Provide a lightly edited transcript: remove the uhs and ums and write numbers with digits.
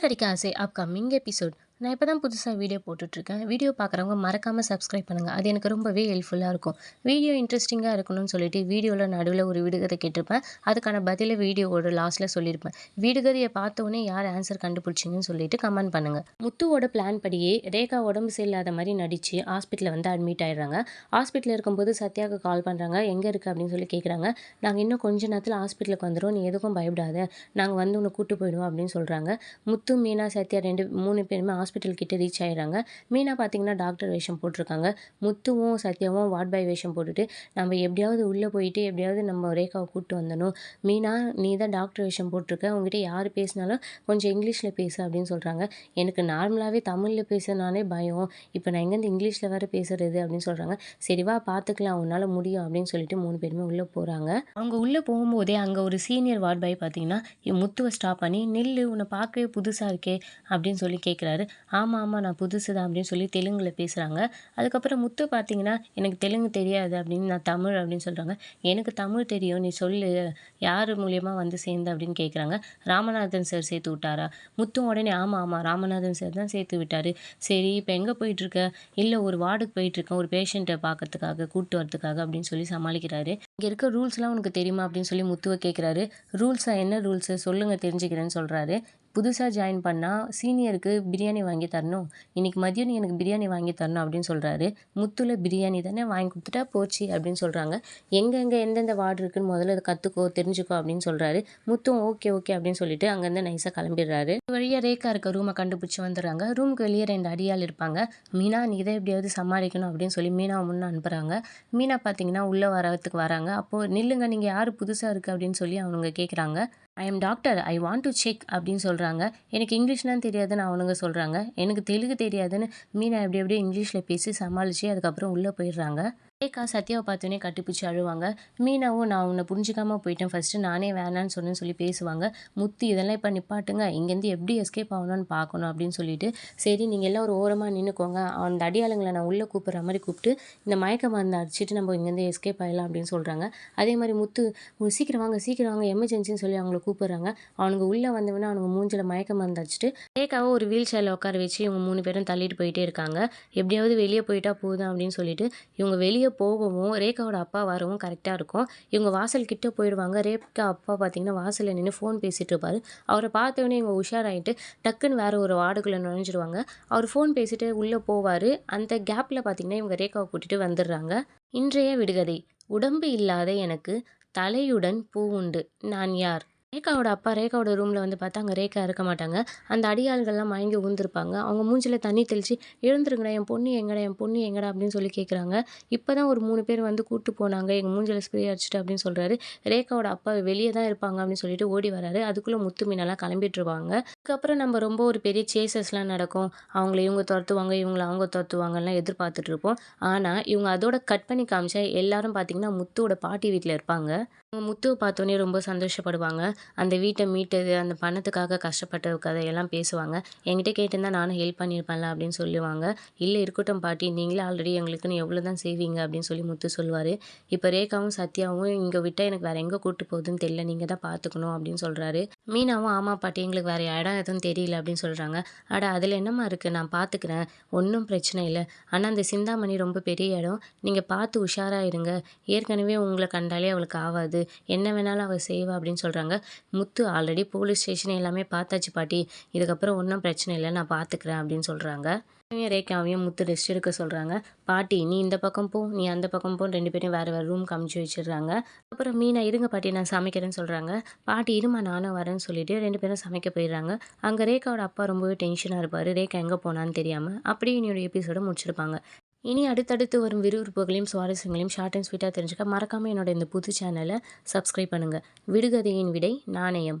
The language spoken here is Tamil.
கிடைக்க ஆசை அப்கமிங் எபிசோட். நான் இப்போ தான் புதுசாக வீடியோ போட்டுட்ருக்கேன். வீடியோ பார்க்குறவங்க மறக்காமல் சப்ஸ்கிரைப் பண்ணுங்கள். அது எனக்கு ரொம்பவே ஹெல்ப்ஃபுல்லாக இருக்கும். வீடியோ இன்ட்ரெஸ்டிங்காக இருக்கணும்னு சொல்லிட்டு வீடியோவில் நடுவில் ஒரு விடுகதை கேட்டிருப்பேன். அதுக்கான பதிலை வீடியோவோட லாஸ்ட்டில் சொல்லியிருப்பேன். விடுகதையை பார்த்தோன்னே யார் ஆன்சர் கண்டுபிடிச்சிங்கன்னு சொல்லிட்டு கமெண்ட் பண்ணுங்கள். முத்துவோட பிளான் படியே ரேகா உடம்பு சரியில்லாத மாதிரி நடித்து ஹாஸ்பிட்டலில் வந்து அட்மிட் ஆகிடுறாங்க. ஹாஸ்பிட்டலில் இருக்கும்போது சத்யாவுக்கு கால் பண்ணுறாங்க. எங்கே இருக்குது அப்படின்னு சொல்லி கேட்குறாங்க. நாங்கள் இன்னும் கொஞ்ச நேரத்தில் ஹாஸ்பிட்டலுக்கு வந்துடும், நீ எதுக்கும் பயப்படாத, நாங்கள் வந்து உன்னை கூட்டு போயிடுவோம் அப்படின்னு சொல்கிறாங்க. முத்து, மீனா, சத்யா 3 பேருமே ஹாஸ்பிட்டல் கிட்ட ரீச் ஆயிடுறாங்க. மீனா பார்த்தீங்கன்னா டாக்டர் வேஷம் போட்டிருக்காங்க. முத்துவும் சத்யாவும் வார்ட் பாய் வேஷம் போட்டுட்டு நம்ம எப்படியாவது உள்ளே போயிட்டு எப்படியாவது நம்ம ரேகாவை கூப்பிட்டு வந்தணும். மீனா, நீ தான் டாக்டர் வேஷம் போட்டிருக்க, உங்ககிட்ட யார் பேசினாலும் கொஞ்சம் இங்கிலீஷில் பேசு அப்படின்னு சொல்கிறாங்க. எனக்கு நார்மலாகவே தமிழில் பேசுனாலே பயம், இப்போ நான் எங்கேருந்து இங்கிலீஷில் வேறு பேசுறது அப்படின்னு சொல்கிறாங்க. சரிவா பார்த்துக்கலாம், உன்னால் முடியும் அப்படின்னு சொல்லிட்டு 3 பேருமே உள்ளே போகிறாங்க. அவங்க உள்ளே போகும்போதே அங்கே ஒரு சீனியர் வார்ட் பாய் பார்த்தீங்கன்னா முத்துவை ஸ்டாப் பண்ணி, நில்லு, உன்னை பார்க்கவே புதுசாக இருக்கே அப்படின்னு சொல்லி கேட்குறாரு. ஆமாம் ஆமாம், நான் புதுசு தான் அப்படின்னு சொல்லி தெலுங்கில் பேசுகிறாங்க. அதுக்கப்புறம் முத்து பார்த்தீங்கன்னா எனக்கு தெலுங்கு தெரியாது அப்படின்னு, நான் தமிழ் அப்படின்னு சொல்கிறாங்க. எனக்கு தமிழ் தெரியும், நீ சொல்லு, யார் மூலியமாக வந்து சேர்ந்த அப்படின்னு கேட்குறாங்க. ராமநாதன் சார் சேர்த்து விட்டாரா? முத்து உடனே ஆமாம் ஆமாம், ராமநாதன் சார் தான் சேர்த்து விட்டார். சரி, இப்போ எங்கே போயிட்டுருக்க? இல்லை, ஒரு வார்டுக்கு போயிட்டுருக்கேன், ஒரு பேஷண்ட்டை பார்க்கறதுக்காக, கூப்பிட்டு வரதுக்காக அப்படின்னு சொல்லி சமாளிக்கிறாரு. இங்கே இருக்க ரூல்ஸ்லாம் உனக்கு தெரியுமா அப்படின்னு சொல்லி முத்துவை கேட்குறாரு. ரூல்ஸா? என்ன ரூல்ஸு சொல்லுங்கள், தெரிஞ்சுக்கிறேன்னு சொல்கிறாரு. புதுசாக ஜாயின் பண்ணால் சீனியருக்கு பிரியாணி வாங்கி தரணும், இன்றைக்கி மதியம் நீ எனக்கு பிரியாணி வாங்கி தரணும் அப்படின்னு சொல்கிறாரு. முத்துல பிரியாணி தானே, வாங்கி கொடுத்துட்டா போச்சு அப்படின்னு சொல்கிறாங்க. எங்கெங்கே எந்தெந்த வார்டு இருக்குன்னு முதல்ல அதை கற்றுக்கோ, தெரிஞ்சுக்கோ அப்படின்னு சொல்கிறாரு. முத்தும் ஓகே ஓகே அப்படின்னு சொல்லிட்டு அங்கேருந்து நைஸாக கிளம்பிடுறாரு. வழியாக ரேக்கா இருக்க ரூமை கண்டுபிடிச்சி வந்துடுறாங்க. ரூமுக்கு வெளியே 2 அடியாள் இருப்பாங்க. மீனா, நீ இதை எப்படியாவது சமாளிக்கணும் அப்படின்னு சொல்லி மீனாவை முன்னே அனுப்புகிறாங்க. மீனா பார்த்தீங்கன்னா உள்ளே வரத்துக்கு வராங்க. அப்போது நில்லுங்க, நீங்கள் யார் புதுசாக இருக்குது அப்படின்னு சொல்லி அவங்க கேட்குறாங்க. I am doctor, I want to check அப்படின்னு சொல்கிறாங்க. எனக்கு இங்கிலீஷ்லாம் தெரியாதுன்னு அவனுங்க சொல்கிறாங்க. எனக்கு தெலுங்கு தெரியாதுன்னு மீனா எப்படியோ இங்கிலீஷில் பேசி சமாளித்து அதுக்கப்புறம் உள்ளே போயிடுறாங்க. ரேகா சத்யாவை பார்த்தோன்னே கட்டிப்பிடிச்சி அழுவாங்க. மீனாவும் நான் உன்னை புரிஞ்சிக்காமல் போயிட்டேன், ஃபஸ்ட்டு நானே வேணான்னு சொன்னேன்னு சொல்லி பேசுவாங்க. முத்து, இதெல்லாம் இப்போ நிப்பாட்டுங்க, இங்கேருந்து எப்படி எஸ்கேப் ஆகணும்னு பார்க்கணும் அப்படின்னு சொல்லிட்டு, சரி நீங்கள் எல்லாம் ஒரு ஓரமாக நின்றுக்கோங்க, அந்த அடியாளுங்களை நான் உள்ளே கூப்பிட்ற மாதிரி கூப்பிட்டு இந்த மயக்க மருந்து அடிச்சுட்டு நம்ம இங்கேருந்து எஸ்கேப் ஆகிடலாம் அப்படின்னு சொல்கிறாங்க. அதே மாதிரி முத்து, சீக்கிரம் வாங்க எமர்ஜென்சின்னு சொல்லி அவங்கள கூப்பிட்றாங்க. அவனுங்க உள்ளே வந்தவொடனே அவனுங்க மூஞ்சில் மயக்க மருந்து அடிச்சுட்டு ரேகாவை ஒரு வீல் சேரில் உட்கார வச்சு இவங்க 3 பேரும் தள்ளிட்டு போயிட்டே இருக்காங்க. எப்படியாவது வெளியே போயிட்டா போதும் அப்படின்னு சொல்லிட்டு இவங்க வெளியே போகவும் ரேகாவோட அப்பா வரவும் கரெக்டாக இருக்கும். இவங்க வாசல் கிட்ட போயிடுவாங்க. ரேகா அப்பா பார்த்தீங்கன்னா வாசலில் நின்று ஃபோன் பேசிகிட்டு இருப்பார். அவரை பார்த்தோன்னே இவங்க உஷாராயிட்டு டக்குன்னு வேறு ஒரு வார்டுக்குள்ளே நுழைஞ்சிடுவாங்க. அவர் ஃபோன் பேசிட்டு உள்ளே போவார். அந்த கேப்பில் பார்த்தீங்கன்னா இவங்க ரேகாவை கூட்டிகிட்டு வந்துடுறாங்க. இன்றைய விடுகதை: உடம்பு இல்லாத எனக்கு தலையுடன் பூ உண்டு, நான் யார்? ரேகாவோட அப்பா ரேகாவோட ரூமில் வந்து பார்த்தா அங்கே ரேகா இருக்க மாட்டாங்க. அந்த அடியாள்கள்லாம் மயங்கி ஊழ்ந்திருப்பாங்க. அவங்க மூஞ்சில் தண்ணி தெளித்து, எழுந்துருங்கடா, என் பொண்ணு எங்கடா, என் பொண்ணு எங்கடா அப்படின்னு சொல்லி கேட்குறாங்க. இப்போ தான் ஒரு 3 பேர் வந்து கூப்பிட்டு போனாங்க, எங்கள் மூஞ்சில் ஸ்ப்ரே அடிச்சுட்டு அப்படின்னு சொல்கிறாரு. ரேகாவோட அப்பா வெளியே தான் இருப்பாங்க அப்படின்னு சொல்லிட்டு ஓடி வராரு. அதுக்குள்ளே முத்து மீனெல்லாம் கிளம்பிட்டுருவாங்க. அதுக்கப்புறம் நம்ம ரொம்ப ஒரு பெரிய சேசஸ்லாம் நடக்கும். அவங்கள இவங்க துரத்துவாங்க, இவங்கள அவங்க துரத்துவாங்கலாம் எதிர்பார்த்துட்டு இருப்போம். ஆனால் இவங்க அதோட கட் பண்ணி காமிச்சா எல்லாரும் பார்த்தீங்கன்னா முத்துவோட பாட்டி வீட்டில் இருப்பாங்க. அவங்க முத்துவை பார்த்தோன்னே ரொம்ப சந்தோஷப்படுவாங்க. அந்த வீட்டை மீட்டது, அந்த பணத்துக்காக கஷ்டப்பட்ட கதையெல்லாம் பேசுவாங்க. என்கிட்ட கேட்டிருந்தா நானும் ஹெல்ப் பண்ணியிருப்பேன்ல அப்படின்னு சொல்லுவாங்க. இல்லை இருக்கட்டும் பாட்டி, நீங்களே ஆல்ரெடி எங்களுக்குன்னு எவ்வளோ தான் செய்வீங்க அப்படின்னு சொல்லி முத்து சொல்லுவார். இப்போ ரேகாவும் சத்யாவும் இங்கே விட்டால் எனக்கு வேறு எங்கே கூப்பிட்டு போகுதுன்னு தெரியல, நீங்கள் தான் பார்த்துக்கணும் அப்படின்னு சொல்கிறாரு. மீனாவும் ஆமாம் பாட்டி, எங்களுக்கு வேறு இடம் எதுவும் தெரியல அப்படின்னு சொல்கிறாங்க. அட அதில் என்னம்மா இருக்குது, நான் பார்த்துக்கிறேன், ஒன்றும் பிரச்சனை இல்லை. ஆனால் அந்த சிந்தாமணி ரொம்ப பெரிய இடம், நீங்கள் பார்த்து உஷாராக இருங்க, ஏற்கனவே உங்களை கண்டாலே அவளுக்கு ஆகாது, என்ன வேணாலும் அவள் செய்வா அப்படின்னு சொல்கிறாங்க. முத்து, ஆல்ரெடி போலீஸ் ஸ்டேஷன் எல்லாமே பார்த்தாச்சு பாட்டி, இதுக்கப்புறம் ஒன்றும் பிரச்சனை இல்லை, நான் பார்த்துக்கிறேன் அப்படின்னு சொல்கிறாங்க. ரேகாவையும் முத்து ரெஸ்ட் எடுக்க சொல்கிறாங்க. பாட்டி, நீ இந்த பக்கம் போ, நீ அந்த பக்கம் போ, 2 பேரும் வேறு வேறு ரூம் காமிச்சு வச்சிடுறாங்க. அப்புறம் மீனா, இருங்க பாட்டி நான் சமைக்கிறேன்னு சொல்கிறாங்க. பாட்டி, இருமா நானும் வரேன்னு சொல்லிட்டு 2 பேரும் சமைக்க போயிடுறாங்க. அங்கே ரேகாவோட அப்பா ரொம்பவே டென்ஷனாக இருப்பார். ரேகா எங்கே போனான்னு தெரியாமல். அப்படியே என்னோட எபிசோட முடிச்சிருப்பாங்க. இனி அடுத்தடுத்து வரும் விறுவிறுப்புகளையும் சுவாரஸ்யங்களையும் ஷார்ட் அண்ட் ஸ்வீட்டாக தெரிஞ்சுக்க மறக்காமல் என்னோட இந்த புது சேனலை சப்ஸ்கிரைப் பண்ணுங்கள். விடுகதையின் விடை நாணயம்.